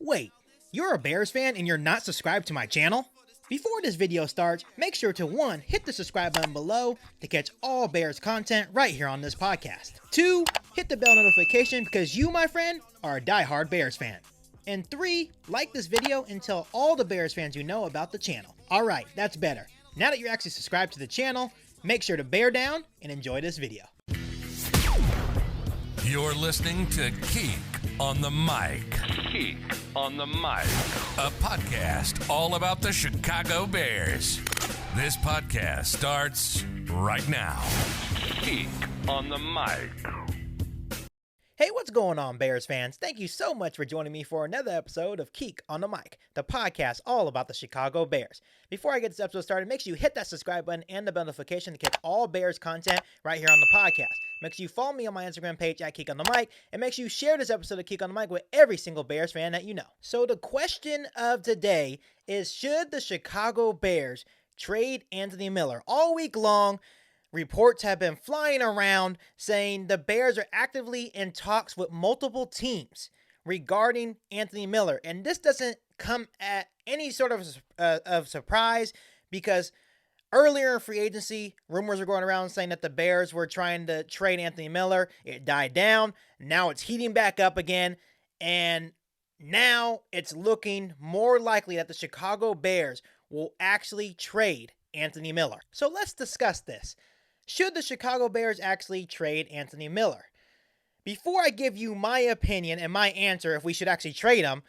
Wait, you're a Bears fan and you're not subscribed to my channel? Before this video starts, make sure to 1. Hit the subscribe button below to catch all Bears content right here on this podcast. 2. Hit the bell notification because you, my friend, are a diehard Bears fan. And 3. Like this video and tell all the Bears fans you know about the channel. Alright, that's better. Now that you're actually subscribed to the channel, make sure to bear down and enjoy this video. You're listening to Keek on the Mic. Keek on the Mic. A podcast all about the Chicago Bears. This podcast starts right now. Keek on the Mic. Hey, what's going on, Bears fans? Thank you so much for joining me for another episode of Keek on the Mic, the podcast all about the Chicago Bears. Before I get this episode started, make sure you hit that subscribe button and the bell notification to catch all Bears content right here on the podcast. Make sure you follow me on my Instagram page at Keek on the Mic, and make sure you share this episode of Keek on the Mic with every single Bears fan that you know. So the question of today is, should the Chicago Bears trade Anthony Miller? All week long, reports have been flying around saying the Bears are actively in talks with multiple teams regarding Anthony Miller. And this doesn't come at any sort of surprise, because earlier in free agency, rumors were going around saying that the Bears were trying to trade Anthony Miller. It died down. Now it's heating back up again. And now it's looking more likely that the Chicago Bears will actually trade Anthony Miller. So let's discuss this. Should the Chicago Bears actually trade Anthony Miller? Before I give you my opinion and my answer if we should actually trade him,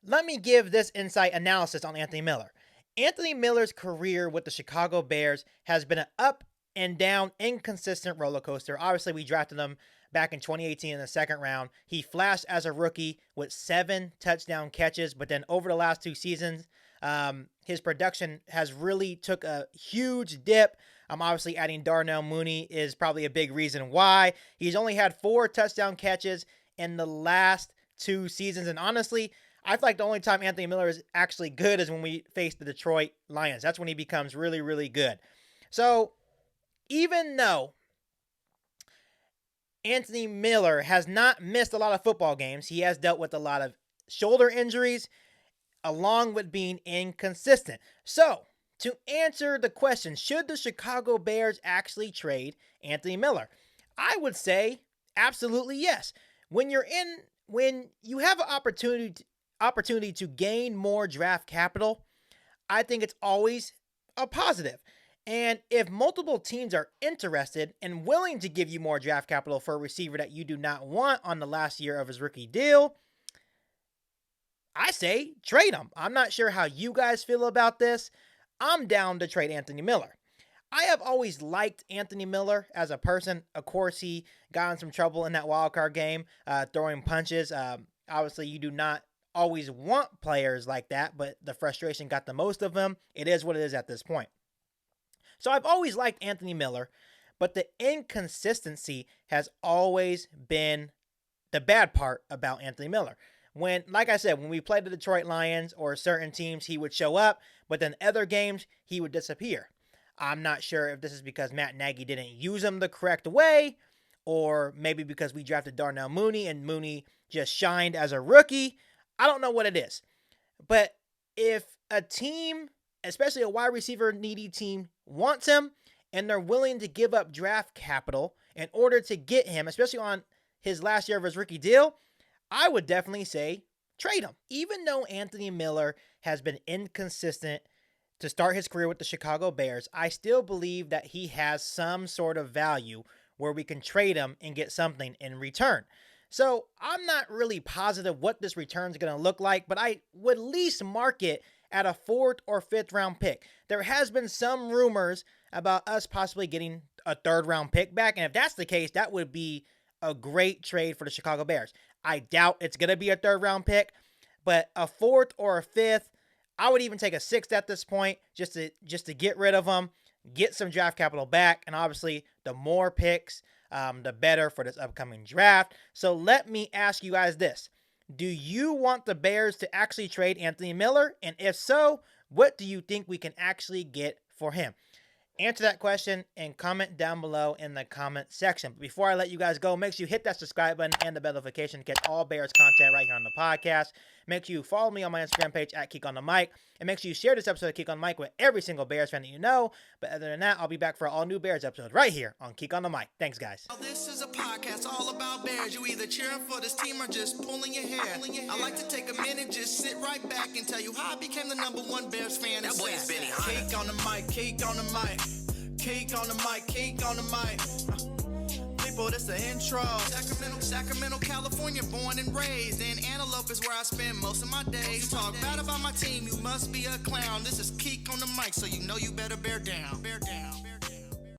let me give this insight analysis on Anthony Miller. Anthony Miller's career with the Chicago Bears has been an up and down, inconsistent roller coaster. Obviously, we drafted him back in 2018 in the second round. He flashed as a rookie with 7 touchdown catches, but then over the last 2 seasons, his production has really took a huge dip. Obviously, adding Darnell Mooney is probably a big reason why. He's only had 4 touchdown catches in the last 2 seasons. And honestly, I feel like the only time Anthony Miller is actually good is when we face the Detroit Lions. That's when he becomes really, really good. So even though Anthony Miller has not missed a lot of football games, he has dealt with a lot of shoulder injuries along with being inconsistent. So to answer the question, should the Chicago Bears actually trade Anthony Miller? I would say absolutely yes. When you have an opportunity to gain more draft capital, I think it's always a positive. And if multiple teams are interested and willing to give you more draft capital for a receiver that you do not want on the last year of his rookie deal, I say trade him. I'm not sure how you guys feel about this. I'm down to trade Anthony Miller. I have always liked Anthony Miller as a person. Of course, he got in some trouble in that wildcard game, throwing punches. Obviously, you do not always want players like that, but the frustration got the most of him. It is what it is at this point. So I've always liked Anthony Miller, but the inconsistency has always been the bad part about Anthony Miller. Like I said, when we played the Detroit Lions or certain teams, he would show up, but then other games, he would disappear. I'm not sure if this is because Matt Nagy didn't use him the correct way, or maybe because we drafted Darnell Mooney and Mooney just shined as a rookie. I don't know what it is. But if a team, especially a wide receiver needy team, wants him and they're willing to give up draft capital in order to get him, especially on his last year of his rookie deal, I would definitely say trade him. Even though Anthony Miller has been inconsistent to start his career with the Chicago Bears, I still believe that he has some sort of value where we can trade him and get something in return. So I'm not really positive what this return is going to look like, but I would at least mark it at a 4th or 5th round pick. There has been some rumors about us possibly getting a 3rd round pick back, and if that's the case, that would be a great trade for the Chicago Bears. I doubt it's going to be a 3rd round pick, but a 4th or a 5th, I would even take a 6th at this point just to get rid of them, get some draft capital back, and obviously the more picks, the better for this upcoming draft. So let me ask you guys this. Do you want the Bears to actually trade Anthony Miller? And if so, what do you think we can actually get for him? Answer that question and comment down below in the comment section. But before I let you guys go, make sure you hit that subscribe button and the bell notification to get all Bears content right here on the podcast. Make sure you follow me on my Instagram page at Keek on the Mic. And make sure you share this episode of Keek on the Mic with every single Bears fan that you know. But other than that, I'll be back for an all-new Bears episode right here on Keek on the Mic. Thanks, guys. This is a podcast all about Bears. You either cheering for this team or just pulling your hair. I like to take a minute, just sit right back and tell you how I became the #1 Bears fan. That boy is Benny Hunter. Keek on the mic, Keek on the mic. Keek on the mic, Keek on the mic. People, this the intro. Sacramento, California, born and raised. In Antelope is where I spend most of my days. Talk bad about my team, you must be a clown. This is Keek on the mic, so you know you better bear down. Bear down.